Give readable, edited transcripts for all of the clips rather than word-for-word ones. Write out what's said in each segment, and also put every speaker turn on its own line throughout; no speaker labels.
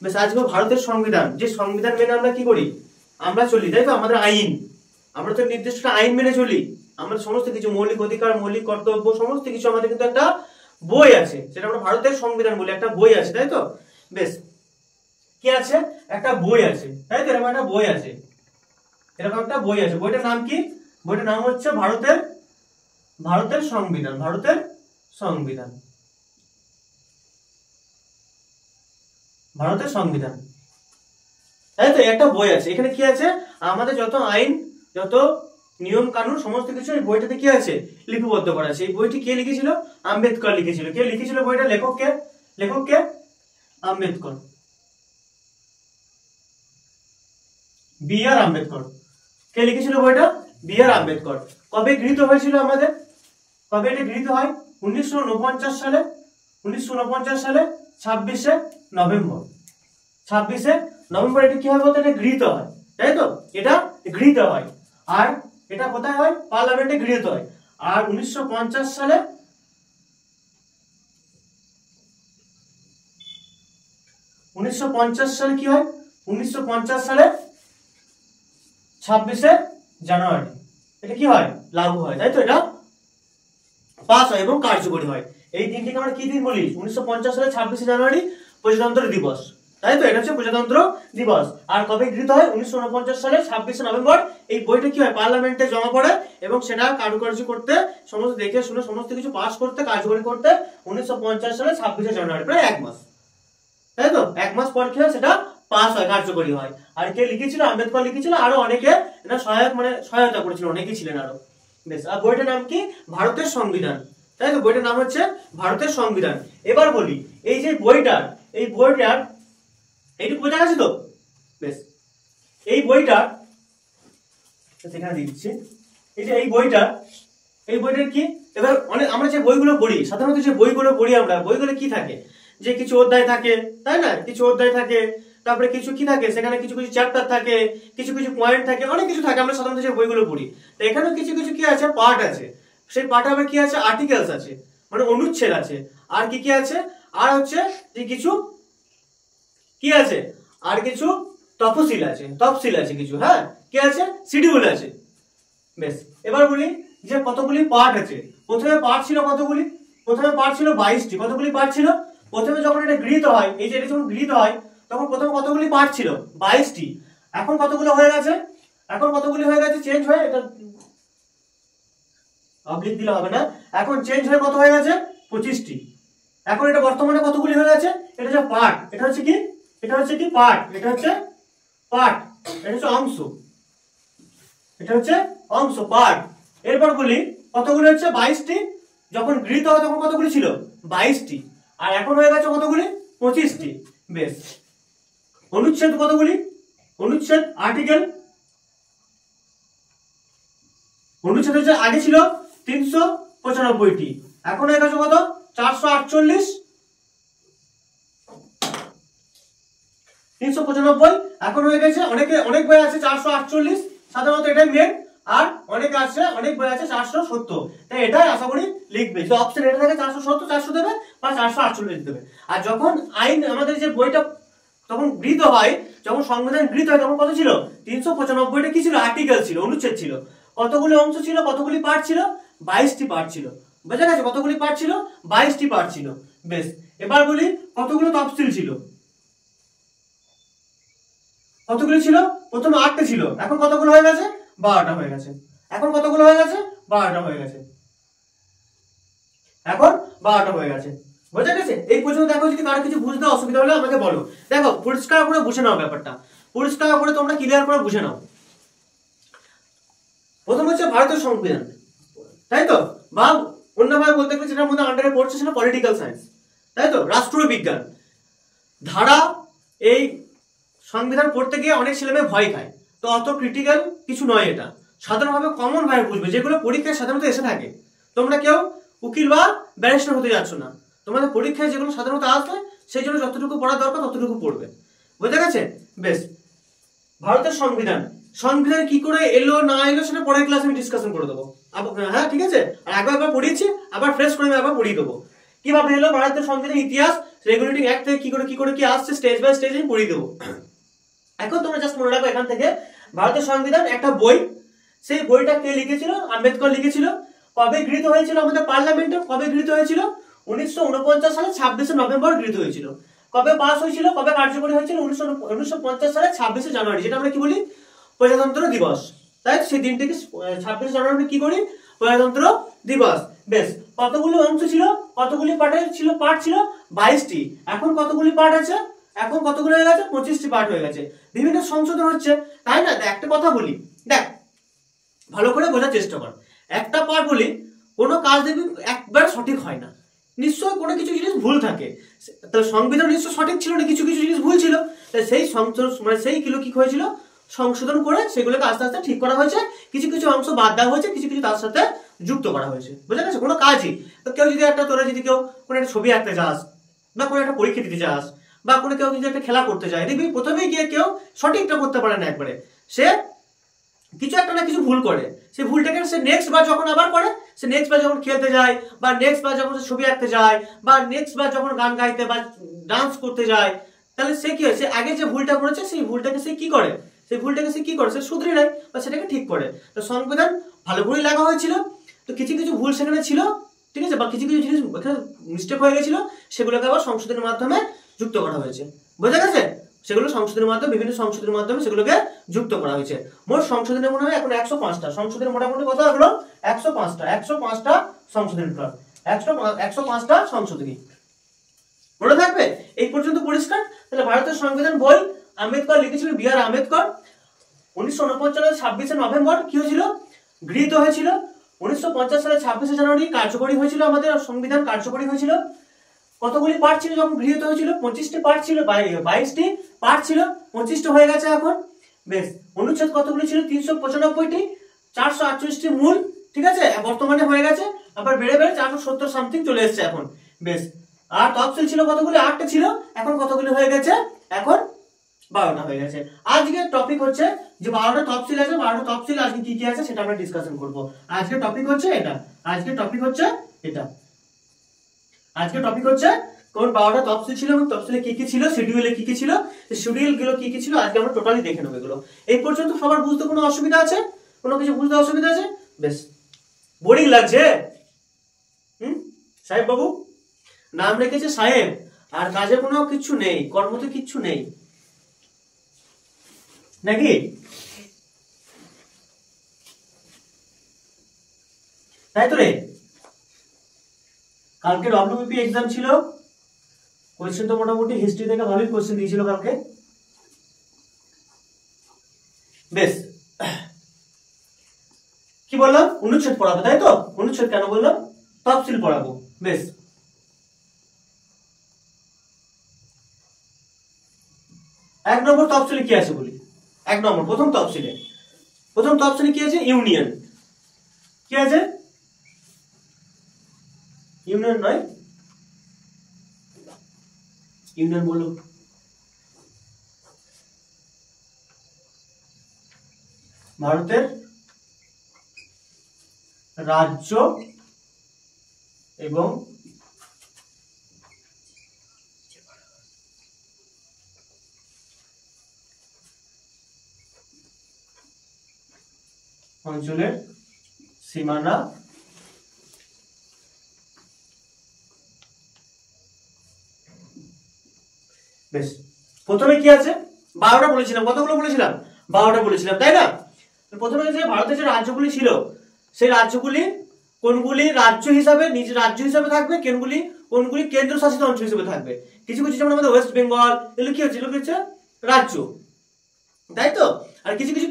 বেশ, আজকে ভারতের সংবিধান, যে সংবিধান মেনে আমরা কি করি, আমরা চলি, তাই তো? আমাদের আইন, আমরা তো নির্দিষ্ট আইন মেনে চলি। আমাদের সমস্ত কিছু মৌলিক অধিকার, মৌলিক কর্তব্য, সমস্ত কিছু আমাদের কিন্তু একটা বই আছে, সেটা আমরা ভারতের সংবিধান বলি, একটা বই আছে, তাই তো? বেশ, কি আছে? একটা বই আছে, তাই তো? এরকম একটা বই আছে, এরকম একটা বই আছে। বইটার নাম কি? বইটার নাম হচ্ছে ভারতের সংবিধান। ভারতের সংবিধান, ভারতের সংবিধান, তাই তো? একটা বই আছে, এখানে কি আছে? আমাদের যত আইন, যত নিয়ম কানুন, সমস্ত কিছু এই বইটাতে কি আছে? লিপিবদ্ধ করা আছে। এই বইটি কে লিখেছিল? আম্বেদকর লিখেছিল। কে লিখেছিল বইটা? লেখক কে? আম্বেদকর, বি.আর. আম্বেদকর। কে লিখেছিল বইটা? বি.আর. আম্বেদকর। কবে গৃহীত হয়েছিল আমাদের? কবে এটা গৃহীত হয়? 1949 সালে। 1949 সালে 26শে নভেম্বর। 26শে নভেম্বর এটা কি হয় বলতে? এটা গৃহীত হয়, তাই তো? এটা গৃহীত হয়। আর এটা কোথায় হয়? পার্লামেন্টে গৃহীত হয়। আর 1950 সালে 1950 সালে কি হয়? 1950 সালে 26শে জানুয়ারি এটা কি হয়? লাগু হয়, তাই তো? এটা পাস হয় এবং কার্যকরী হয়। এই দিনটিকে আমরা কি দিন বলি? 1950 সালে 26শে জানুয়ারি প্রজাতন্ত্র দিবস, তাই তো? এটা হচ্ছে প্রজাতন্ত্র দিবস। আর কবে গৃহীত হয়? 1949 সালে 26শে নভেম্বর। এই বইটা কি হয়? পার্লামেন্টে জমা পড়ে এবং সেটা কার্যকরী করতে, সমস্ত দেখে শুনে সমস্ত কিছু পাস করতে, কার্যকরী করতে 1950 সালে 26শে জানুয়ারি, প্রায় এক মাস, তাই তো? এক মাস পর কি হয়? সেটা পাস হয়, কার্যকরী হয়। আর কে লিখেছিল? আম্বেদকর লিখেছিল। আরো অনেকে এটা সহায়তা করেছিল, অনেকেই ছিলেন আরো। বেশ, আর বইটার নাম কি? ভারতের সংবিধান, তাই তো? বইটার নাম হচ্ছে ভারতের সংবিধান। এবার বলি, এই যে বইটার এইটুকু বোঝা গেছে তো? বেশ, এই বইটা সেখানে দিচ্ছি। এই যে এই বইটার কি? এবার অনেক আমরা যে বইগুলো পড়ি, সাধারণত যে বইগুলো পড়ি আমরা, বইগুলো কি থাকে? যে কিছু অধ্যায় থাকে, তাই না? কিছু অধ্যায় থাকে, তারপরে কিছু কি থাকে? সেখানে কিছু কিছু চ্যাপ্টার থাকে, কিছু কিছু পয়েন্ট থাকে, অনেক কিছু থাকে। আমরা সাধারণত যে বইগুলো পড়ি, তো এখানেও কিছু কিছু কি আছে? পার্ট আছে। সেই পার্টে আবার কি আছে? আর্টিকেলস আছে, মানে অনুচ্ছেদ আছে। আর কি কি আছে? আর হচ্ছে যে কিছু কি আছে? আর কিছু তফসিল আছে কিছু, হ্যাঁ, কি আছে? শিডিউল আছে। বেশ, এবার বলি যে কতগুলি পার্ট আছে। প্রথমে পার্ট ছিল কতগুলি? প্রথমে পার্ট ছিল 22টি। কতগুলি পার্ট ছিল? প্রথমে যখন এটা গৃহীত হয়, এই যে এটা যখন গৃহীত হয়, তখন প্রথমে কতগুলি পার্ট ছিল? 22টি। এখন কতগুলো হয়ে গেছে? চেঞ্জ হয়ে, এটা অবলিক দিলে হবে না, এখন চেঞ্জ হয়ে কত হয়ে গেছে? 25টি। এখন এটা বর্তমানে কতগুলি হয়ে গেছে? এটা হচ্ছে পার্ট। এটা হচ্ছে কি? পার্ট। এটা হচ্ছে অংশ। এটা হচ্ছে অংশ, পার্ট। এরপর বলি কতগুলি হচ্ছে? 22টি। যখন গৃহীত হয় তখন কতগুলি ছিল? 22টি। আর এখন হয়ে গেছে কতগুলি? 25টি। বেশ, অনুচ্ছেদ কতগুলি? অনুচ্ছেদ, আর্টিকেল, অনুচ্ছেদ হচ্ছে আগে ছিল 395টি, এখন হয়ে গেছে কত? 448। 395 এখন হয়ে গেছে। অনেক বই আছে 448, সাধারণত এটাই মেন। আর অনেক বই আছে 470। তাই এটাই আশা করি লিখবে। যদি অপশন এটা থাকে 470, 400 দেবে, বা 448 দেবে। আর যখন আইন আমাদের যে বইটা তখন গৃহীত হয়, যখন সংবিধান গৃহীত হয়, তখন কত ছিল? 395টা কি ছিল? আর্টিকেল ছিল, অনুচ্ছেদ ছিল। কতগুলি অংশ ছিল? কতগুলি পার্ট ছিল? 22টি পার্ট ছিল। বোঝা গেছে? কতগুলি পার্ট ছিল? 22টি পার্ট ছিল। বেশ, এবার বলি কতগুলো তফসিল ছিল? কতগুলি ছিল? প্রথমে 8টা ছিল, এখন কতগুলো হয়ে গেছে? 12টা হয়ে গেছে। এখন কতগুলো হয়ে গেছে? 12টা হয়ে গেছে। এখন 12টা হয়ে গেছে। বোঝা গেছে? এই পর্যন্ত দেখো, যদি কারো কিছু বুঝতে অসুবিধা হলে আমাকে বলো। দেখো, পরিষ্কার করে বুঝে নাও ব্যাপারটা, পরিষ্কার করে তোমরা ক্লিয়ার করে বুঝে নাও। প্রথম হচ্ছে ভারতের সংবিধান, তাই তো? বা অন্যভাবে বলতে গেলে যেটার মধ্যে আন্ডারে পড়ছে সেটা পলিটিক্যাল সায়েন্স, তাই তো? রাষ্ট্রবিজ্ঞান ধারা। এই সংবিধান পড়তে গিয়ে অনেক ছেলেমেয়ে ভয় খায়, তো অত ক্রিটিক্যাল কিছু নয় এটা। সাধারণভাবে কমন ভাবে বুঝবে, যেগুলো পরীক্ষায় সাধারণত এসে থাকে। তোমরা কেউ উকিল বা ব্যারিস্টার হতে যাচ্ছ না, তোমাদের পরীক্ষায় যেগুলো সাধারণত আসবে সেই জন্য যতটুকু পড়া দরকার ততটুকু পড়বে। বুঝতে গেছে? বেশ, ভারতের সংবিধান কি করে এলো না এলো সেটা পরের ক্লাসে আমি ডিসকাশন করে দেবো। হ্যাঁ, ঠিক আছে? আর একবার পড়িয়েছি, আবার ফ্রেশ করে আমি আবার পড়িয়ে দেবো। কিভাবে এলো ভারতের সংবিধানের ইতিহাস রেগুলেটিং অ্যাক্ট থেকে কি করে কি আসছে স্টেজ বাই স্টেজ আমি পড়িয়ে দেবো। এখন তোমরা জাস্ট মনে রাখো এখান থেকে ভারতের সংবিধান একটা বই, সেই বইটা কে লিখেছিল? আম্বেদকর লিখেছিল। কবে গৃহীত হয়েছিল আমাদের পার্লামেন্টে? কবে গৃহীত হয়েছিল? 1949 সালে 26শে নভেম্বর গৃহীত হয়েছিল। কবে পাস হয়েছিল, কবে কার্যকরী হয়েছিল? 1950 সালে 26শে জানুয়ারি, যেটা আমরা কি বলি প্রজাতন্ত্র দিবস। তাই সেই দিনটিকে 26শে জানুয়ারি কি করি? প্রজাতন্ত্র দিবস। বেশ, কতগুলি অংশ ছিল, কতগুলি পার্ট ছিল? 22টি। এখন কতগুলি পার্ট আছে? এখন কতগুলো হয়ে গেছে? 25টি পার্ট হয়ে গেছে। বিভিন্ন সংশোধন হচ্ছে, তাই না? একটা কথা বলি, দেখ ভালো করে বোঝার চেষ্টা কর। একটা পার্ট বলি, কোনো কাজ দেখবি একবার সঠিক হয় না, নিশ্চয়ই কোনো কিছু জিনিস ভুল থাকে। তাহলে সংবিধান নিশ্চয় সঠিক ছিল না, কিছু কিছু জিনিস ভুল ছিল। তাই সেই মানে সেইগুলো কি হয়েছিল? সংশোধন করে সেগুলোকে আস্তে আস্তে ঠিক করা হয়েছে। কিছু কিছু অংশ বাদ দেওয়া হয়েছে, কিছু কিছু তার সাথে যুক্ত করা হয়েছে। বুঝা গেছে? কোনো কাজই তো কেউ যদি তোরা যদি কেউ কোনো একটা ছবি আঁকতে যাস, বা কোনো একটা পরীক্ষা দিতে যাস, বা কোনো কেউ যদি একটা খেলা করতে যায়, দেখবি প্রথমেই গিয়ে কেউ সঠিকটা করতে পারে না একবারে, সে কিছু একটা না কিছু ভুল করে। সেই ভুলটাকে সে নেক্সট বার যখন আবার করে, সে নেক্সট বার যখন খেলতে যায়, বা নেক্সট বার যখন ছবি আঁকতে যায়, বা নেক্সট বার যখন গান গাইতে বা ডান্স করতে যায়, তাহলে সে কি হয়? সে আগে যে ভুলটা করেছে সেই ভুলটাকে সে কি করে? সে শুধরে নেয় বা সেটাকে ঠিক করে। তো সংবিধান ভালো করেই লাগা হয়েছিল, তো কিছু কিছু ভুল সেখানে ছিল, ঠিক আছে, বা কিছু কিছু জিনিস মিস্টেক হয়ে গেছিল, সেগুলোকে আবার সংশোধনের মাধ্যমে যুক্ত করা হয়েছে। বোঝা গেছে? সেগুলো সংশোধনের মাধ্যমে, বিভিন্ন সংশোধনের মাধ্যমে সেগুলোকে যুক্ত করা হয়েছে। মোট সংশোধনের মনে হয় এখন 105টা সংশোধনের, মোটামুটি কত হলো? 105টা সংশোধনী প্লট, 105টা সংশোধনী। মনে থাকবে? এই পর্যন্ত পরিষ্কার? তাহলে ভারতের সংবিধান বই আম্বেদকর লিখেছিল, বি আর আম্বেদকর। 1949 সালের 26শে নভেম্বর কি হয়েছিল? গৃহীত হয়েছিল। 1950 সালের 26শে জানুয়ারি কার্যকরী হয়েছিল, আমাদের সংবিধান কার্যকরী হয়েছিল। কতগুলি পার্ট ছিল যখন গৃহীত হয়েছিল? 25টি পার্ট ছিল, 22টি পার্ট ছিল, 25টি হয়ে গেছে এখন। বেশ, অনুচ্ছেদ কতগুলি ছিল? 395টি, 448টি মূল, ঠিক আছে, বর্তমানে হয়ে গেছে, আবার বেড়ে বেড়ে 470 সামথিং চলে এসেছে এখন। বেশ, আর তফসিল ছিল কতগুলি? 8টা ছিল, এখন কতগুলি হয়ে গেছে? এখন 12টা হয়ে গেছে। আজকের টপিক হচ্ছে যে 12টা তফসিল আছে, 12টা তফসিল আজকে কি কি আছে সেটা আমরা ডিসকাশন করব। আজকের টপিক হচ্ছে এটা, আজকের টপিক হচ্ছে এটা, আজকের টপিক হচ্ছে কোন 12টা তফসিল ছিল এবং তফসিলে কি কি ছিল, শিডিউলে কি কি ছিল, শিডিউল গুলো কি কি ছিল, আজকে আমরা টোটালি দেখে নেব এগুলো। এই পর্যন্ত সবার বুঝতে কোনো অসুবিধা আছে? কোনো কিছু বুঝতে অসুবিধা আছে? বেশ, বোরিং লাগছে? সাহেব বাবু নাম রেখেছে সাহেব, আর কাজে কোনো কিছু নেই, কর্মতে কিচ্ছু নেই নাকি? তাই তো রে। কালকে ডব্লিউবিপি এক্সাম ছিল, কোশ্চেন তো মোটামুটি হিস্ট্রি থেকে ভালোই কোশ্চেন দিয়েছিল কালকে। বেশ, কি বললাম? অনুচ্ছেদ পড়াবো, তাই তো? অনুচ্ছেদ কেন বললাম? তফসিল পড়াবো। বেশ, 1 নম্বর তফসিলে কি আছে বলি। 1 নম্বর প্রথম তফসিলে কি আছে? ইউনিয়ন। কি আছে? ইউনিয়ন নয়, ইউনিয়ন বলো। ভারতের রাজ্য এবং অঞ্চলের সীমানা বেশ, প্রথমে কি আছে? 12টা বলেছিলাম। কতগুলো বলেছিলাম? 12টা বলেছিলাম, তাই না? প্রথমে যে ভারতের যে রাজ্যগুলি ছিল, সেই রাজ্যগুলি কোনগুলি রাজ্য হিসাবে, নিজ রাজ্য হিসাবে থাকবে, কোনগুলি কেন্দ্রশাসিত অঞ্চল হিসেবে থাকবে। কিছু কিছু যেমন আমাদের ওয়েস্ট বেঙ্গল, এগুলো কি হচ্ছে? রাজ্য, তাই তো? আর কিছু কিছু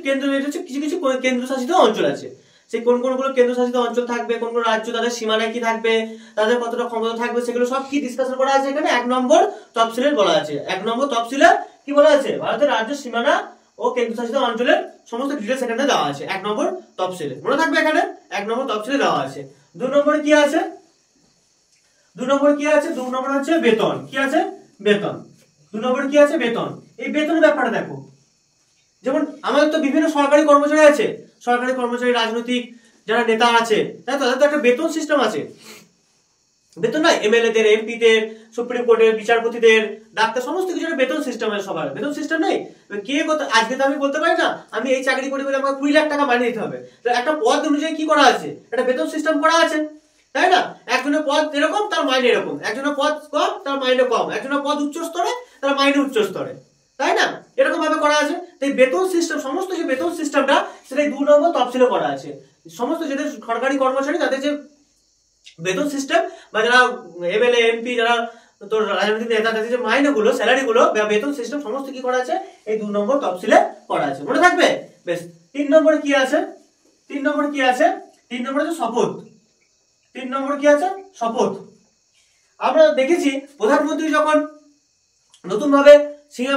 কেন্দ্রশাসিত অঞ্চল আছে। সেই কোনগুলো কেন্দ্রশাসিত অঞ্চল থাকবে, কোন রাজ্য, তাদের সীমানায় কি থাকবে, তাদের কতটা ক্ষমতা থাকবে, সেগুলো সব কি ডিসকাশন করা আছে এখানে 1 নম্বর তফসিলে বলা আছে। 1 নম্বর তফসিলে কি বলা আছে? ভারতের রাজ্য, সীমানা ও কেন্দ্রশাসিত অঞ্চলের সমস্ত ডিটেইলস এখানে দেওয়া আছে 1 নম্বর তফসিলে। মনে থাকবে এখানে 1 নম্বর তফসিলে দেওয়া আছে। 2 নম্বরে কি আছে? 2 নম্বর হচ্ছে বেতন। কি আছে? বেতন। 2 নম্বরে কি আছে? বেতন। এই বেতনের ব্যাপারটা দেখো, যেমন আমাদের তো বিভিন্ন সরকারি কর্মচারী আছে, সরকারি কর্মচারী, রাজনৈতিক যারা নেতা আছে, তাদের তো একটা বেতন সিস্টেম আছে। বেতন নয়, এমএলএ দের, এমপি দের, সুপ্রিম কোর্টের বিচারপতিদের, ডাক্তার, সমস্ত কিছু বেতন সিস্টেম আছে সবার। বেতন সিস্টেম নেই, কে কত, আজকে তো আমি বলতে পারি না আমি এই চাকরি করি বলে আমাকে 20 লাখ টাকা মাইনে দিতে হবে। তো একটা পদ অনুযায়ী কি করা আছে, একটা বেতন সিস্টেম করা আছে, তাই না? একজনের পদ এরকম তার মাইনে এরকম, একজনের পদ কম তার মাইনে কম, একজনের পদ উচ্চ স্তরে তার মাইনে উচ্চ স্তরে, তাই না? এরকম ভাবে করা আছে। তো এই বেতন সিস্টেম, সমস্ত যে বেতন সিস্টেমটা সেটা 2 নম্বর তফসিলে করা আছে। সমস্ত যাদের সরকারি কর্মচারী তাদের যে বেতন সিস্টেম বা যারা এমএলএ এমপি যারা তোর রাজনৈতিক নেতা তাদের যে মাইনেগুলো, স্যালারিগুলো, বেতন সিস্টেম সমস্ত কি করা আছে, এই 2 নম্বর তফসিলে করা আছে। মনে থাকবে? বেশ। 3 নম্বরে কি আছে? 3 নম্বরে কি আছে? 3 নম্বরে আছে শপথ। 3 নম্বরে কি আছে? শপথ। আমরা দেখেছি প্রধানমন্ত্রী যখন নতুন ভাবে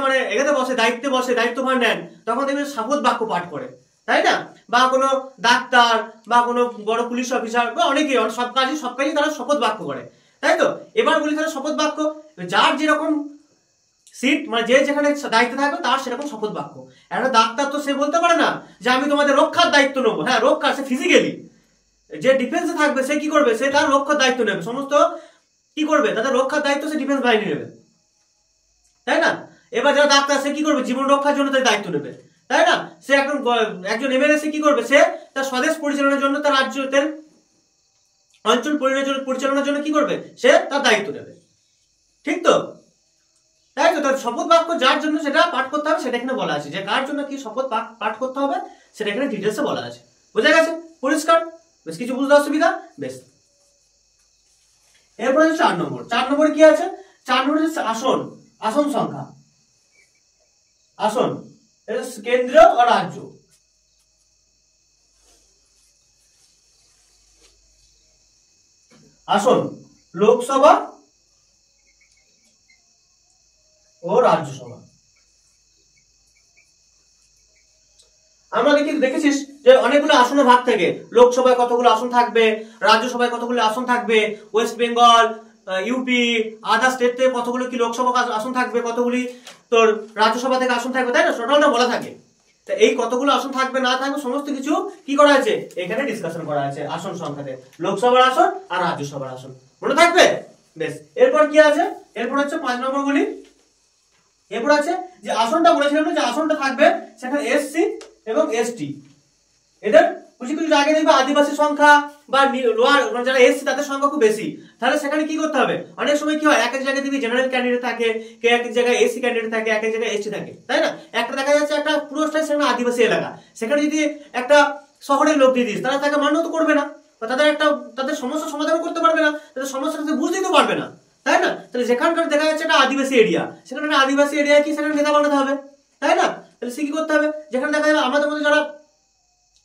মানে এগাতে বসে, দায়িত্বে বসে, দায়িত্বভার নেন, তখন দেখবেন শপথ বাক্য পাঠ করে, তাই না? বা কোনো ডাক্তার বা কোনো বড় পুলিশ অফিসার বা অনেকেই সব কাজে তারা শপথ বাক্য করে, তাই তো? এবার বলি তারা শপথ বাক্য, যার যেরকম সিট মানে যে যেখানে দায়িত্ব থাকবে তার সেরকম শপথ বাক্য। একটা ডাক্তার তো সে বলতে পারে না যে আমি তোমাদের রক্ষার দায়িত্ব নেবো। হ্যাঁ, রক্ষা, সে ফিজিক্যালি যে ডিফেন্সে থাকবে সে কি করবে, সে তার রক্ষার দায়িত্ব নেবে, সমস্ত কি করবে, তাদের রক্ষার দায়িত্ব সে ডিফেন্স বাহিনী নেবে, তাই না? এবার যারা ডাক্তার সে কি করবে, জীবন রক্ষার জন্য তার দায়িত্ব নেবে, তাই না? সে একজন এমএলএ সে কি করবে, সে তার স্বদেশ পরিচালনার জন্য, তার রাজ্য, তার অঞ্চল পরিচালনার জন্য কি করবে, সে তার দায়িত্ব নেবে, ঠিক তো? তাই তো? তার শপথ বাক্য যার জন্য সেটা পাঠ করতে হবে সেটা এখানে বলা আছে, যে কার জন্য কি শপথ পাঠ করতে হবে সেটা এখানে ডিটেলসে বলা আছে। বোঝা গেছে? পরিষ্কার? বেশ, কিছু বুঝতে অসুবিধা? বেশ। এরপরে হচ্ছে 4 নম্বর। 4 নম্বরে কি আছে? 4 নম্বরে হচ্ছে আসন, আসন সংখ্যা। আসন, এটা কেন্দ্র আর রাজ্য। আসন লোকসভা ও রাজ্যসভা। আমরা দেখেছিস যে অনেকগুলো আসনের ভাগ থাকে, লোকসভায় কতগুলো আসন থাকবে, রাজ্যসভায় কতগুলো আসন থাকবে, West Bengal, UP, other state থেকে কতগুলো কি লোকসভা আসন থাকবে, কতগুলি তোর রাজ্যসভা থেকে আসন থাকবে, তাই না? টোটালটা বলা থাকে। তো এই কতগুলো আসন থাকবে না থাকবে সমস্ত কিছু কি করা আছে, এখানে ডিসকাশন করা আছে আসন সংখ্যাতে, লোকসভার আসন আর রাজ্যসভার আসন। মনে থাকবে? বেশ। এরপর কি আছে? এরপর হচ্ছে 5 নম্বর গুলি। এরপর আছে যে আসনটা বলেছিলাম যে আসনটা থাকবে সেখানে এসসি এবং এসটি, এদের কিছু কিছু জায়গায় দেখবে আদিবাসী সংখ্যা বা লোয়ার যারা এসসি তাদের সংখ্যা খুব বেশি, তাহলে সেখানে কি করতে হবে, অনেক সময় কি হয় এক এক জায়গায় দেখবি জেনারেল ক্যান্ডিডেট থাকে, কে এক এক জায়গায় এসসি ক্যান্ডিডেট থাকে, এক এক জায়গায় এসটি থাকে, তাই না? একটা দেখা যাচ্ছে একটা পুরোটাই সেখানে আদিবাসী এলাকা, সেখানে যদি একটা শহরের লোক দিয়ে দিস তাহলে তাকে মান্য তো করবে না, বা তাদের সমস্যার সমাধান করতে পারবে না, তাদের সমস্যাটা বুঝতেই তো পারবে না, তাই না? তাহলে যেখানকার দেখা যাচ্ছে একটা আদিবাসী এরিয়া, সেখানে আদিবাসী এরিয়া কি সেখানে নেতা বানাতে হবে, তাই না? তাহলে সে কি করতে হবে, যেখানে দেখা যাবে আমাদের মধ্যে যারা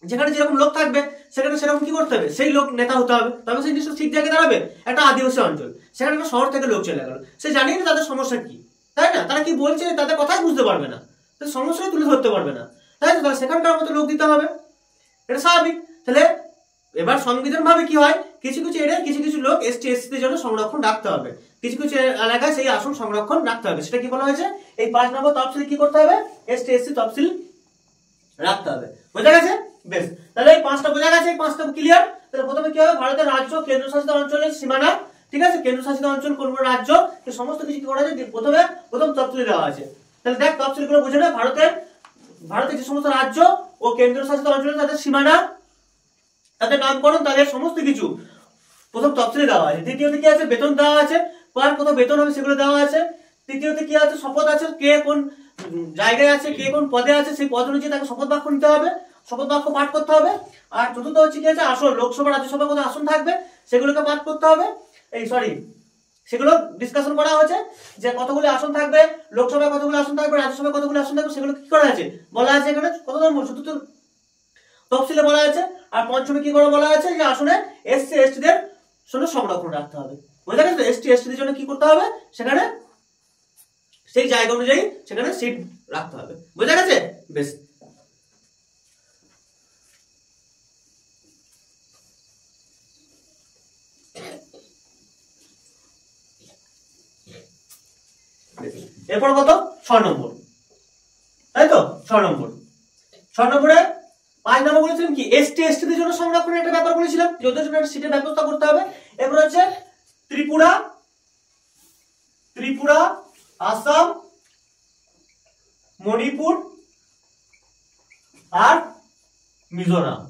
যেখানে যেরকম লোক থাকবে সেখানে সেরকম কি করতে হবে, সেই লোক নেতা হতে হবে, তবে সেই জিনিসটা ঠিক জায়গায় দাঁড়াবে। একটা আদিবাসী অঞ্চল, সেখানে একটা শহর থেকে লোক চলে গেল, সে জানি না তাদের সমস্যা কি, তাই না? তারা কি বলছে তাদের কথাই বুঝতে পারবে না, সমস্যাই তুলে ধরতে পারবে না, তাই তো? তাহলে সেখানকার মতো লোক দিতে হবে, এটা স্বাভাবিক। তাহলে এবার সংবিধান ভাবে কি হয়, কিছু কিছু এরিয়ায় কিছু কিছু লোক এসটি এসসিদের জন্য সংরক্ষণ রাখতে হবে, কিছু কিছু এলাকায় সেই আসন সংরক্ষণ রাখতে হবে, সেটা কি বলা হয়েছে, এই 5 নম্বর তফসিল কি করতে হবে, এসটি এসসি তফসিল রাখতে হবে। বোঝা গেছে? বেশ। তাহলে এই 5টা বোঝা গেছে, এই 5টা ক্লিয়ার। তাহলে প্রথমে কি হবে, ভারতের রাজ্য কেন্দ্রশাসিত অঞ্চলের সীমানা, ঠিক আছে? কেন্দ্রশাসিত অঞ্চল কোন কোন রাজ্য, এই সমস্ত কিছু কি করা আছে প্রথম তফসিলে দেওয়া আছে। তাহলে দেখ তফসিলগুলো বুঝে নে, ভারতের যে সমস্ত রাজ্য ও কেন্দ্রশাসিত অঞ্চল তাদের সীমানা, তাদের নামকরণ, তাদের সমস্ত কিছু প্রথম তফসিলে দেওয়া আছে। দ্বিতীয়তে কি আছে, বেতন দেওয়া আছে, কার কত বেতন হবে সেগুলো দেওয়া আছে। তৃতীয়তে কি আছে, শপথ আছে, কে কোন জায়গায় আছে, কে কোন পদে আছে, সেই পদ অনুযায়ী তাকে শপথ বাক্য নিতে হবে, শপথ বাক্য পাঠ করতে হবে। আর চতুর্থ হচ্ছে কি আছে, আসন, লোকসভা রাজ্যসভা কত আসন থাকবে সেগুলোকে পাঠ করতে হবে। সেগুলো ডিসকাশন করা হয়েছে যে কতগুলো আসন থাকবে, লোকসভায় কতগুলো আসন থাকবে, রাজ্যসভায় কতগুলো আসন থাকবে, সেগুলো কি করা আছে বলা আছে এখানে কত নম্বর, চতুর্থ তফসিলে বলা আছে। আর পঞ্চমে কি করে বলা আছে যে আসনে এসসি এসটিদের জন্য সংরক্ষণ রাখতে হবে। বোঝা গেছে? এসটি এসটিদের জন্য কি করতে হবে, সেখানে সেই জায়গা অনুযায়ী সেখানে সিট রাখতে হবে। বোঝা গেছে? বেশ। এরপর কত, 6 নম্বর, তাই তো? 6 নম্বর, 6 নম্বরে 5 নম্বর বলেছিলাম কি, এসটি এসটিদের জন্য সংরক্ষণের একটা ব্যাপার বলেছিলাম, যোগ্য জন্য সিটের ব্যবস্থা করতে হবে। এরপর হচ্ছে ত্রিপুরা, ত্রিপুরা, আসাম, মণিপুর আর মিজোরাম।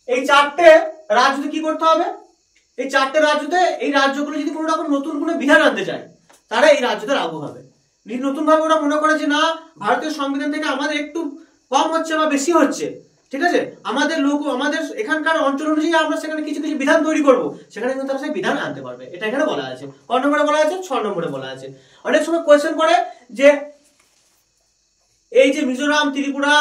এই চারটে রাজ্যতে কি করতে হবে? এই চারটে রাজ্যতে এই রাজ্যগুলো যদি কোনো রকম নতুন কোনো বিধান আনতে চায় তারা এই রাজ্যতে লাগু হবে। যদি নতুন ভাবে ওরা মনে করে যে না ভারতীয় সংবিধান থেকে আমাদের একটু কম হচ্ছে বা বেশি হচ্ছে, ঠিক আছে, আমাদের লোক আমাদের এখানকার অঞ্চল অনুযায়ী আমরা সেখানে কিছু কিছু বিধান তৈরি করব, সেখানে কিন্তু তারা সেই বিধান আনতে পারবে। এটা এখানে বলা আছে। ক নম্বরে বলা আছে? 6 নম্বরে বলা আছে। অনেক সময় কোয়েশ্চেন করে যে এই যে মিজোরাম, ত্রিপুরা,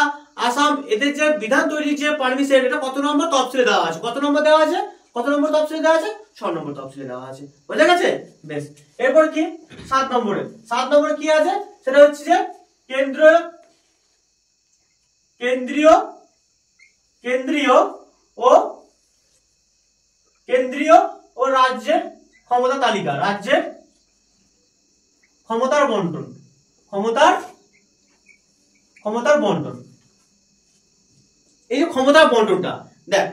আসাম এদের যে বিধান তৈরির যে পারমিশন এটা কত নম্বর তফসিলে দেওয়া আছে? কত নম্বর দেওয়া আছে? কত নম্বর তফসিলে দেওয়া আছে? 6 নম্বর তফসিলে দেওয়া আছে। বোঝা গেছে? বেশ। এরপর কি 7 নম্বরে? 7 নম্বরে কি আছে? সেটা হচ্ছে যে কেন্দ্রীয় কেন্দ্রীয় কেন্দ্রীয় ও কেন্দ্রীয় ও রাজ্যের ক্ষমতা তালিকা, রাজ্যের ক্ষমতার বন্টন, ক্ষমতার বন্টন। এই যে ক্ষমতার বন্টনটা দেখ,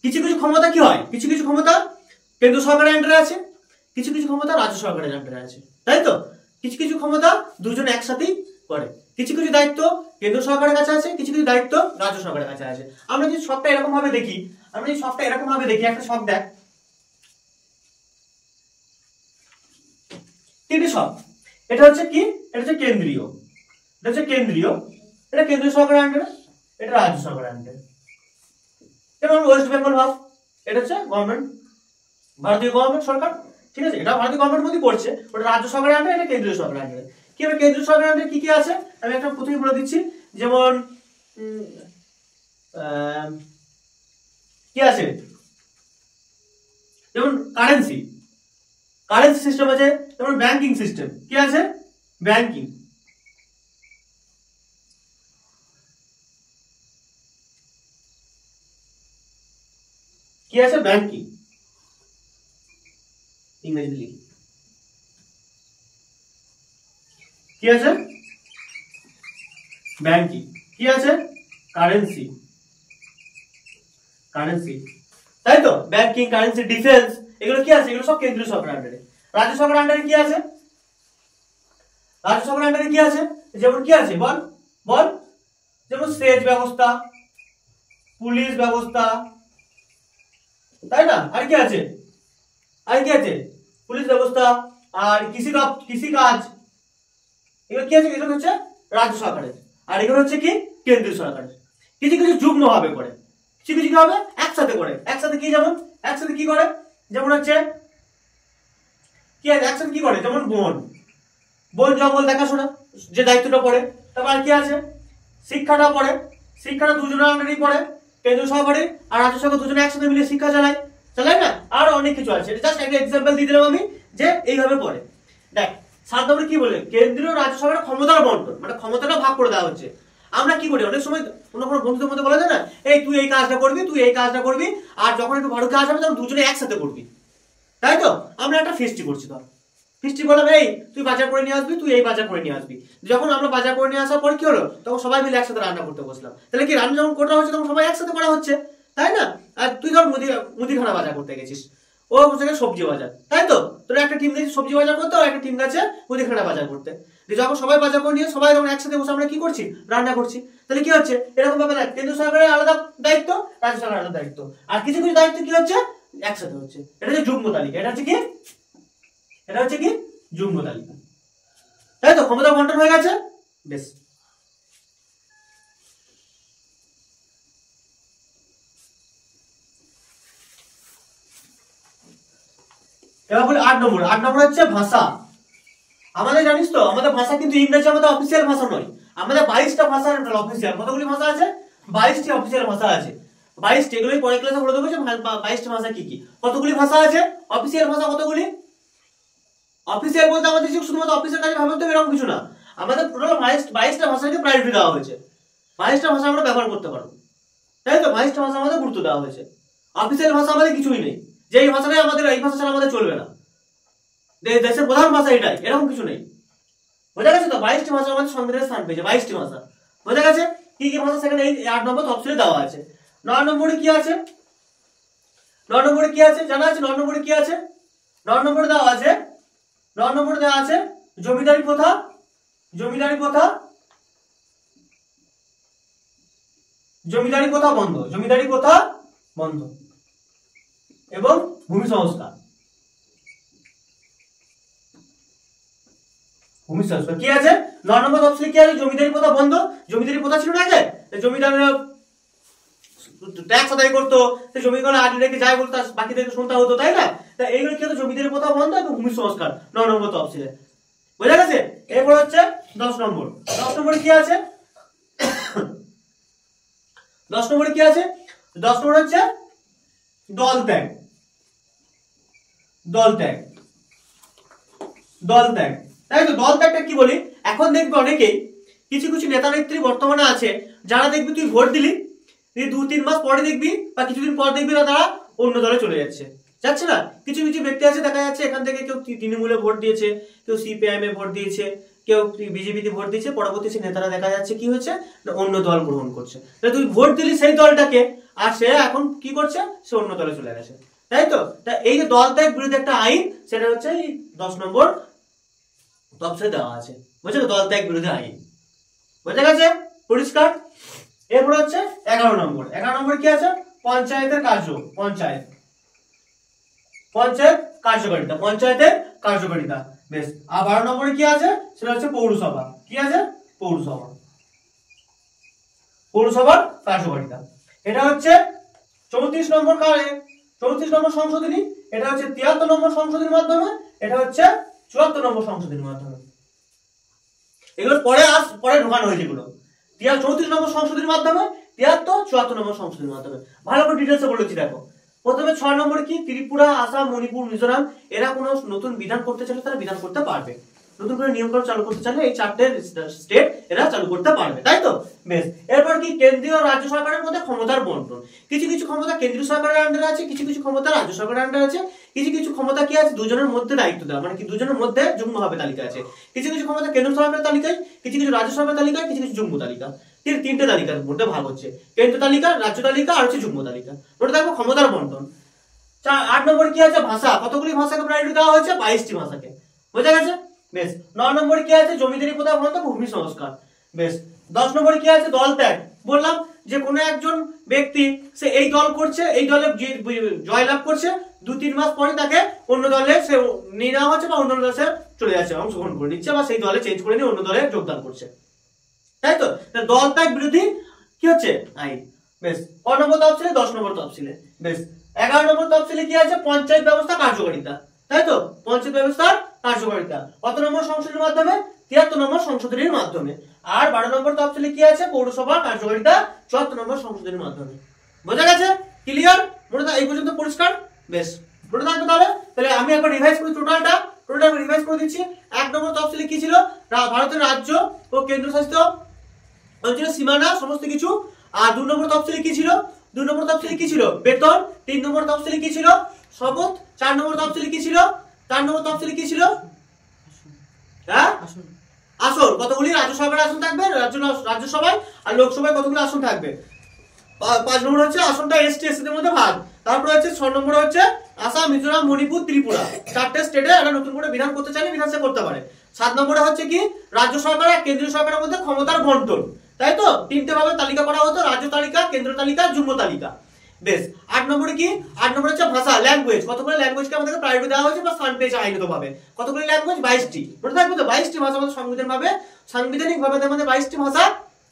কিছু কিছু ক্ষমতা কি হয়, কিছু কিছু ক্ষমতা কেন্দ্র সরকারের আন্ডারে আছে, কিছু কিছু ক্ষমতা রাজ্য সরকারের আন্ডারে আছে, তাই তো? কিছু কিছু ক্ষমতা দুজন একসাথেই করে, কিছু কিছু দায়িত্ব কেন্দ্র সরকারের কাছে আছে, কিছু কিছু দায়িত্ব রাজ্য সরকারের কাছে আছে। আমরা যদি সবটা এরকম ভাবে দেখি, একটা সব দেখ, তিনটে সব। এটা হচ্ছে কি? এটা হচ্ছে কেন্দ্রীয়, এটা হচ্ছে কেন্দ্রীয়, এটা কেন্দ্রীয় সরকারের আন্ডারে, এটা রাজ্য সরকারের আন্ডারে। যেমন ওয়েস্ট বেঙ্গল ভাব, এটা হচ্ছে গভর্নমেন্ট, ভারতীয় গভর্নমেন্ট সরকার, ঠিক আছে, এটা ভারতীয় গভর্নমেন্ট মধ্যে পড়ছে, ওটা রাজ্য সরকারের আন্ডারে, এটা কেন্দ্রীয় সরকারের আন্ডারে। কি হবে কেন্দ্রীয় সরকারের আন্ডারে কি কি আছে আমি একটা প্রথমে বলে দিচ্ছি। যেমন কি আছে, যেমন কারেন্সি সিস্টেম আছে, যেমন ব্যাংকিং সিস্টেম, কি আছে? ব্যাংকিং, কি আছে? ব্যাংকিং, ইংরেজি লিখি, কি আছে? ব্যাংকিং। কি আছে? কারেন্সি, তাই তো? ব্যাংকিং, কারেন্সি, ডিফেন্স, এগুলো কি আছে? এগুলো সব কেন্দ্রীয় সরকারের আন্ডারে। রাজ্য সরকারের আন্ডারে কি আছে? রাজ্য সরকারের আন্ডারে কি আছে? যেমন কি আছে বল বল, যেমন সেচ ব্যবস্থা, পুলিশ ব্যবস্থা, তাই না? আর কি আছে? পুলিশ ব্যবস্থা আর কৃষি কাজ, এগুলো কি আছে? এগুলো হচ্ছে রাজ্য সরকারের, আর এগুলো হচ্ছে কি? কেন্দ্রীয় সরকারের। কিছু কিছু যুগ্ম ভাবে করে, কিছু কিছু কি হবে? একসাথে করে। একসাথে কি? যেমন একসাথে কি করে? যেমন হচ্ছে কি আছে? একসাথে কি করে? যেমন বন জঙ্গল দেখাশোনা যে দায়িত্বটা পড়ে। তারপর আর কি আছে? শিক্ষাটা পড়ে, শিক্ষাটা দুজনের আন্ডারেই পড়ে, কেন্দ্র সরকারের আর রাজ্য সরকার দুজনে একসাথে মিলে শিক্ষা চালায় না? আর অনেক কিছু আছে, জাস্ট একটা এক্সাম্পল দিয়ে দিলাম আমি যে এইভাবে পড়ে। দেখ 7 নম্বরে কি বলে? কেন্দ্রীয় রাজ্য সরকারের ক্ষমতার বন্টন, মানে ক্ষমতাটা ভাগ করে দেওয়া হচ্ছে। আমরা কি করি অনেক সময় কোনো বন্ধুদের মধ্যে বলা যায় না, এই তুই এই কাজটা করবি, তুই এই কাজটা করবি, আর যখন একটু ভালো কাজ হবে তখন দুজনে একসাথে করবি, তাই তো? আমরা একটা ফেস্টি করছি, ধর ফিস্টি বললাম এই তুই বাজার করে নিয়ে আসবি, তুই এই বাজার করে নিয়ে আসবি। যখন আমরা বাজার করে নিয়ে আসার পর কি হলো, তখন সবাই মিলে একসাথে রান্না করতে বসলাম। তাহলে কি রান্না যখন করা হচ্ছে তখন সবাই একসাথে করা হচ্ছে, তাই না? আর তুই ধর মুদিখানা বাজার করতে গেছিস, ও হচ্ছে সবজি বাজার, তাই তো? তোর একটা টিম গেছে সবজি বাজার করতে, আর একটা টিম গেছে মুদিখানা বাজার করতে। যখন সবাই বাজার করে নিয়ে সবাই যখন একসাথে বসে আমরা কি করছি? রান্না করছি। তাহলে কি হচ্ছে? এরকম ভাবে কেন্দ্র সরকারের আলাদা দায়িত্ব, রাজ্য সরকারের আলাদা দায়িত্ব, আর কিছু কিছু দায়িত্ব কি হচ্ছে? একসাথে হচ্ছে। এটা হচ্ছে যুগ্ম তালিকা। এটা হচ্ছে কি? যুগ্ম তালিকা, তাই তো? ক্ষমতা বন্টন হয়ে গেছে। বেশ, এবার বলি 8 নম্বর। 8 নম্বর হচ্ছে ভাষা। আমাদের জানিস তো আমাদের ভাষা কিন্তু ইংরেজি আমাদের অফিসিয়াল ভাষা নয়, আমাদের 22টা ভাষা অফিসিয়াল। কতগুলি ভাষা আছে? 22টি অফিসিয়াল ভাষা আছে। 22টি, এগুলোই পরের ক্লাসে বলে দেবো যে 22টি ভাষা কি কি। কতগুলি ভাষা আছে? অফিসিয়াল ভাষা কতগুলি? অফিসিয়াল বলতে আমাদের শুধুমাত্র অফিসের কাজে ভাবতে হবে এরকম কিছু না, আমাদের টোটাল 22টা ভাষাকে প্রায়োরিটি দেওয়া হয়েছে। 22টা ভাষা আমরা ব্যবহার করতে পারবো, তাই তো? 22টা ভাষা আমাদের গুরুত্ব দেওয়া হয়েছে। অফিসিয়াল ভাষা আমাদের কিছুই নেই, যে এই ভাষাটাই আমাদের, এই ভাষা ছাড়া আমাদের চলবে না, দেশের প্রধান ভাষা এটাই, এরকম কিছু নেই। বোঝা গেছে তো? 22টি ভাষা আমাদের সংবিধানে স্থান পেয়েছে, 22টি ভাষা। বোঝা গেছে কি কি ভাষা সেখানে এই 8 নম্বর তফসিলে দেওয়া আছে। 9 নম্বরে কি আছে? 9 নম্বরে কি আছে জানা আছে? 9 নম্বরে কি আছে? 9 নম্বরে দেওয়া আছে, 9 নম্বরে দেওয়া আছে জমিদারি প্রথা, জমিদারি প্রথা, জমিদারি প্রথা বন্ধ, জমিদারি প্রথা বন্ধ এবং ভূমি সংস্কার। ভূমি সংস্কার কি আছে? 9 নম্বর তফসিলে কি আছে? জমিদারি প্রথা বন্ধ। জমিদারি প্রথা ছিল না আগে, জমিদাররা ট্যাক্স আদায় করতো, জমিগুলো আগে রেখে যাই বলতো বাকিদেরকে শুনতে হতো, তাই না? তা এইগুলো কি হতো? জমিদারি প্রথা বন্ধ এবং ভূমি সংস্কার 9 নম্বর তফসিলে। বোঝা গেছে? এরপর হচ্ছে 10 নম্বর। 10 নম্বরে কি আছে? 10 নম্বরে কি আছে? 10 নম্বর হচ্ছে দল ত্যাগ, দল ত্যাগ, দল ত্যাগ। তাই তো, দল ত্যাগটা কি বলি? এখন দেখবে অনেকেই কিছু কিছু নেতা নেত্রী বর্তমানে আছে যারা দেখবি তুই ভোট দিলি, 2-3 মাস পরে দেখবি বা কিছুদিন পর দেখবি তারা অন্য দলে চলে যাচ্ছে, যাচ্ছে না? কিছু কিছু ব্যক্তি আছে দেখা যাচ্ছে এখান থেকে কেউ তৃণমূলে ভোট দিয়েছে, কেউ সিপিআইএম এ ভোট দিয়েছে, কেউ বিজেপিতে ভোট দিয়েছে, পরবর্তী সেই নেতারা দেখা যাচ্ছে কি হচ্ছে না অন্য দল গ্রহণ করছে। তুই ভোট দিলি সেই দলটাকে, আর সে এখন কি করছে? সে অন্য দলে চলে গেছে, তাই তো? তা এই যে দল ত্যাগ বিরোধী একটা আইন, সেটা হচ্ছে এই 10 নম্বর তফসিলে দেওয়া আছে। বুঝছো? দল ত্যাগ বিরোধী আইন। বোঝা গেছে? পরিষ্কার? এরপর হচ্ছে 11 নম্বর। 11 নম্বর কি আছে? পঞ্চায়েতের কার্য, পঞ্চায়েত, পঞ্চায়েত কার্যকারিতা, পঞ্চায়েতের কার্যকারিতা। বেশ। আর 12 নম্বরে কি আছে? সেটা হচ্ছে পৌরসভা। কি আছে? পৌরসভা, পৌরসভার কার্যকারিতা। এটা হচ্ছে 34 নম্বর কারে, 34 নম্বর সংশোধনী। এটা হচ্ছে 73 নম্বর সংশোধনীর মাধ্যমে, এটা হচ্ছে 74 নম্বর সংশোধনীর মাধ্যমে। এগুলো পরে ঢোকানো হয়েছে এগুলো। 34 নম্বর সংশোধনীর মাধ্যমে, 73, 74 নম্বর সংশোধনীর মাধ্যমে। ভালো করে ডিটেইলসে বলেছি দেখো। প্রথমে 6 নম্বর কি? ত্রিপুরা, আসাম, মণিপুর, মিজোরাম এরা কোনো নতুন বিধান করতে চাইলে তারা বিধান করতে পারবে। নতুন করে নিয়মকানুন চালু করতে চাইলে এই 4টে স্টেট এরা চালু করতে পারবে, তাই তো? বেশ। এরপর কি? কেন্দ্রীয় রাজ্য সরকারের মধ্যে ক্ষমতার বন্টন। কিছু কিছু ক্ষমতা কেন্দ্রীয় সরকারের আন্ডারে আছে, কিছু কিছু ক্ষমতা রাজ্য সরকারের আন্ডারে আছে, কিছু কিছু ক্ষমতা কি আছে? দুজনের মধ্যে দায়িত্ব দেওয়া, মানে কি দুজনের মধ্যে যুগ্মভাবে তালিকা আছে। কিছু কিছু ক্ষমতা কেন্দ্র সরকারের তালিকায়, কিছু কিছু রাজ্য সরকারের তালিকায়, কিছু কিছু যুগ্ম তালিকা। তিনটে তালিকার মধ্যে ভাগ হচ্ছে, কেন্দ্র তালিকা, রাজ্য তালিকা আর হচ্ছে যুগ্ম তালিকা। ওটা দেখবো ক্ষমতার বন্টন। 8 নম্বর কি আছে? ভাষা। কতগুলি ভাষাকে প্রায়োরিটি দেওয়া হয়েছে? 22টি ভাষাকে। বোঝা গেছে? বেশ। 9 নম্বরে কি আছে? জমিদারি প্রথা বন্ধ, ভূমি সংস্কার। বেশ। 10 নম্বরে কি আছে? দল ত্যাগ। বললাম যে কোনো একজন ব্যক্তি সে এই দল করছে, এই দলে জয়লাভ করছে, 2-3 মাস পরে তাকে অন্য দলে সে নিয়ে নেওয়া হচ্ছে বা অন্য দলে সে চলে যাচ্ছে, অংশগ্রহণ করে নিচ্ছে বা সেই দলে চেঞ্জ করে নিয়ে অন্য দলে যোগদান করছে, তাই তো? দল ত্যাগ বিরোধী কি হচ্ছে? আইন। বেশ। 9 নম্বর তফসিলে, 10 নম্বর তফসিলে। বেশ। 11 নম্বর তফসিলে কি আছে? পঞ্চায়েত ব্যবস্থা কার্যকারিতা, তাই তো? পঞ্চায়েত ব্যবস্থার কার্যকারিতা কত নম্বর সংশোধনীর মাধ্যমে? 73 নম্বর সংশোধনীর মাধ্যমে। আর 12 নম্বর তফসিলে কি আছে? পৌরসভার কার্যকারিতা 74 নম্বর সংশোধনীর মাধ্যমে। বোঝা গেছে? ক্লিয়ার? মনে এই পর্যন্ত পরিষ্কার? বেশ। মনে থাকবে তাহলে। তাহলে আমি একবার রিভাইজ করি টোটালটা আমি রিভাইজ করে দিচ্ছি। 1 নম্বর তফসিলে কি ছিল? ভারতের রাজ্য ও কেন্দ্রশাসিত অঞ্চলের সীমানা সমস্ত কিছু। আর 2 নম্বর তফসিলে কি ছিল? 2 নম্বর তফসিলে কি ছিল? বেতন। 3 নম্বর তফসিলে কি ছিল? শপথ। 4 নম্বর তফসিলে কি ছিল? 4 নম্বর তফসিলে কি ছিল? হ্যাঁ, আসন। কতগুলি রাজ্য সরকারের আসন থাকবে রাজ্যসভায়, আর লোকসভায় কতগুলি আসন থাকবে? 5 নম্বর হচ্ছে আসনটা এসটি এসসিদের মধ্যে ভাগ। তারপর হচ্ছে 6 নম্বর হচ্ছে আসাম, মিজোরাম, মণিপুর, ত্রিপুরা 4টে স্টেটে এরা নতুন করে বিধান করতে চাইলে বিধান সে করতে পারে। 7 নম্বরে হচ্ছে কি? রাজ্য সরকার আর কেন্দ্রীয় সরকারের মধ্যে ক্ষমতার বন্টন, তাই তো? 3টে ভাবে তালিকা করা হতো, রাজ্য তালিকা, কেন্দ্র তালিকা, যুগ্ম তালিকা। বেশ। 8 নম্বরে কি? 8 নম্বরে হচ্ছে ভাষা, ল্যাঙ্গুয়েজ। কতগুলো ল্যাঙ্গুয়েজকে আমাদেরকে প্রায়োরিটি দেওয়া হয়েছে বা স্থান পেয়েছে আইনগতভাবে? কতগুলো ল্যাঙ্গুয়েজ? 22টি। মনে থাকবে তো? 22টি ভাষা আমাদের সাংবিধানিক ভাবে আমাদের 22টি ভাষা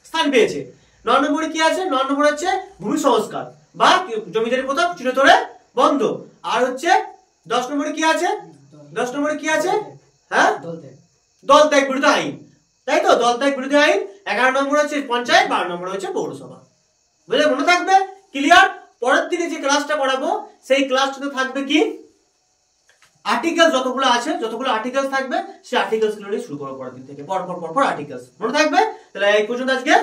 স্থান পেয়েছে। 9 নম্বরে কি আছে? 9 নম্বরে হচ্ছে ভূমি সংস্কার বা জমিদারি প্রথা চিরতরে বন্ধ। আর হচ্ছে 10 নম্বরে কি আছে? 10 নম্বরে কি আছে? হ্যাঁ, দল ত্যাগ বিরোধী আইন, তাই তো? দল ত্যাগ বিরোধী আইন। 11 নম্বর হচ্ছে পঞ্চায়েত, 12 নম্বর হচ্ছে পৌরসভা। বুঝলে? মনে থাকবে? ক্লিয়ার? পরের দিনে যে ক্লাসটা করাবো সেই ক্লাসটাতে থাকবে কি? আর্টিকেল যতগুলো আছে, যতগুলো আর্টিকেলস থাকবে সেই আর্টিকেলস গুলো নিয়ে শুরু করবো পরের দিন থেকে। পর আর্টিকেলস। মনে থাকবে? তাহলে এই পর্যন্ত আজকে